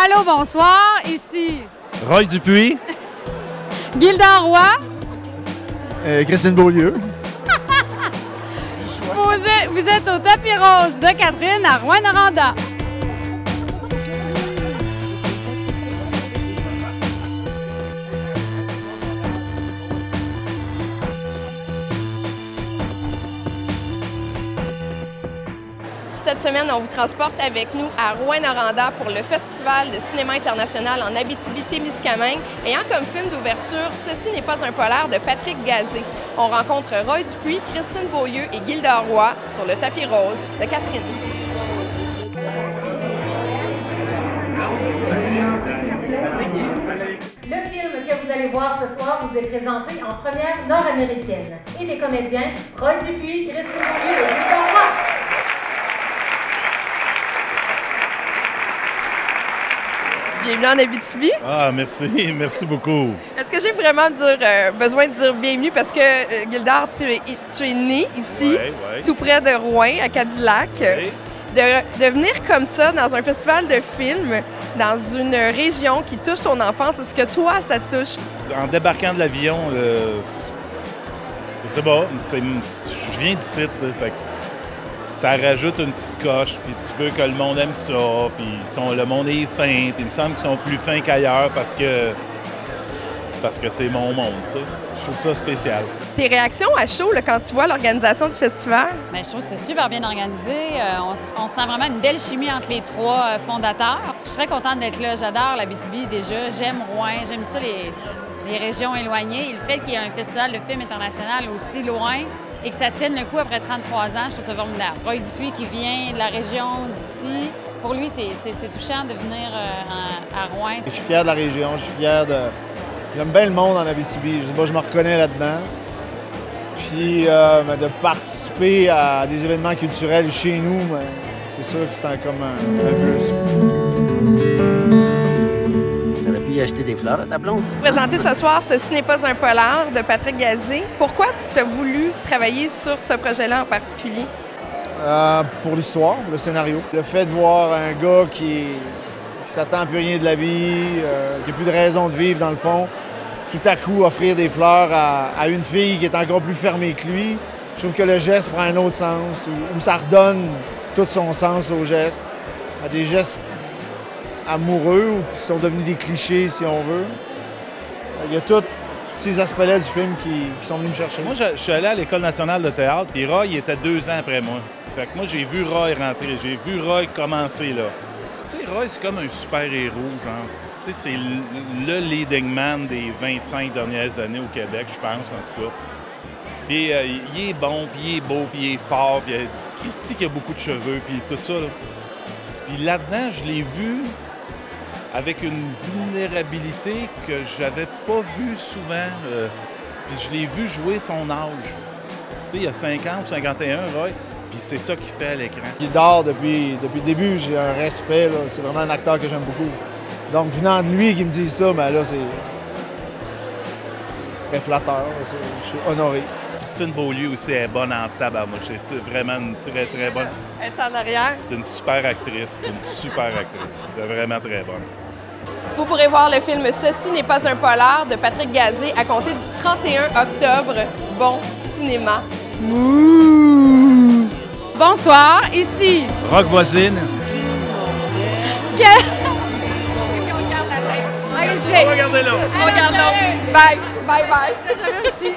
Allô, bonsoir, ici Roy Dupuis. Gilda Roy. Christine Beaulieu. Vous êtes au tapis rose de Catherine à Rouyn-Noranda. Cette semaine, on vous transporte avec nous à Rouyn-Noranda pour le Festival de cinéma international en Abitibi-Témiscamingue, ayant comme film d'ouverture « Ceci n'est pas un polar » de Patrick Gazé. On rencontre Roy Dupuis, Christine Beaulieu et Gilda Roy sur le tapis rose de Catherine. Le film que vous allez voir ce soir vous est présenté en première nord-américaine. Et des comédiens, Roy Dupuis, Christine Beaulieu et Gilda Roy. Bienvenue en Abitibi. Ah, merci. Merci beaucoup. Est-ce que j'ai vraiment besoin de dire bienvenue parce que, Gilda, tu es née ici, Ouais. tout près de Rouyn, à Cadillac. Oui. De venir comme ça dans un festival de films, dans une région qui touche ton enfance, est-ce que toi, ça te touche? En débarquant de l'avion, je sais pas, je viens d'ici, tu sais, fait que ça rajoute une petite coche, puis tu veux que le monde aime ça, puis le monde est fin, puis il me semble qu'ils sont plus fins qu'ailleurs parce que c'est mon monde, tu sais. Je trouve ça spécial. Tes réactions à chaud là, quand tu vois l'organisation du festival? Bien, je trouve que c'est super bien organisé. On sent vraiment une belle chimie entre les trois fondateurs. Je suis très contente d'être là. J'adore l'Abitibi déjà. J'aime Rouyn. J'aime ça, les régions éloignées. Et le fait qu'il y ait un festival de films international aussi loin et que ça tienne le coup après 33 ans, je trouve ça formidable. Roy Dupuis qui vient de la région d'ici, pour lui, c'est touchant de venir à Rouyn. Je suis fier de la région, je suis fier de... J'aime bien le monde en Abitibi, je me reconnais là-dedans. Puis de participer à des événements culturels chez nous, c'est sûr que c'est comme un plus. T'aurais pu acheter des fleurs à ta blonde? Présenter ce soir « Ceci n'est pas un polar » de Patrick Gazé. Pourquoi tu as voulu travailler sur ce projet-là en particulier? Pour l'histoire, le scénario. Le fait de voir un gars qui s'attend à plus rien de la vie, qui n'a plus de raison de vivre dans le fond, tout à coup offrir des fleurs à une fille qui est encore plus fermée que lui, je trouve que le geste prend un autre sens, ou ça redonne tout son sens au geste, à des gestes amoureux ou qui sont devenus des clichés si on veut. Il y a tous ces aspects-là du film qui sont venus me chercher. Moi, je suis allé à l'École nationale de théâtre, puis Roy il était 2 ans après moi. Fait que moi, j'ai vu Roy rentrer, j'ai vu Roy commencer là. Tu sais, Roy, c'est comme un super-héros, genre. Tu sais, c'est le leading man des 25 dernières années au Québec, je pense, en tout cas. Puis il est bon, puis il est beau, puis il est fort, puis Christy qui a beaucoup de cheveux, puis tout ça, là. Puis là-dedans, je l'ai vu avec une vulnérabilité que j'avais pas vue souvent. Puis je l'ai vu jouer son âge. Tu sais, il y a 50 ou 51, Roy. Puis c'est ça qu'il fait à l'écran. Il dort depuis le début, j'ai un respect, là. C'est vraiment un acteur que j'aime beaucoup. Donc venant de lui qui me dise ça, ben là c'est très flatteur, je suis honoré. Christine Beaulieu aussi est bonne en tabarnouche, c'est vraiment une très très bonne. Elle est en arrière. C'est une super actrice, c'est une super actrice. C'est vraiment très bonne. Vous pourrez voir le film « Ceci n'est pas un polar » de Patrick Gazé à compter du 31 octobre. Bon cinéma. Bonsoir, ici Rock voisine. Regardez là. Regarde là. Bye. Bye bye. J'avais aussi.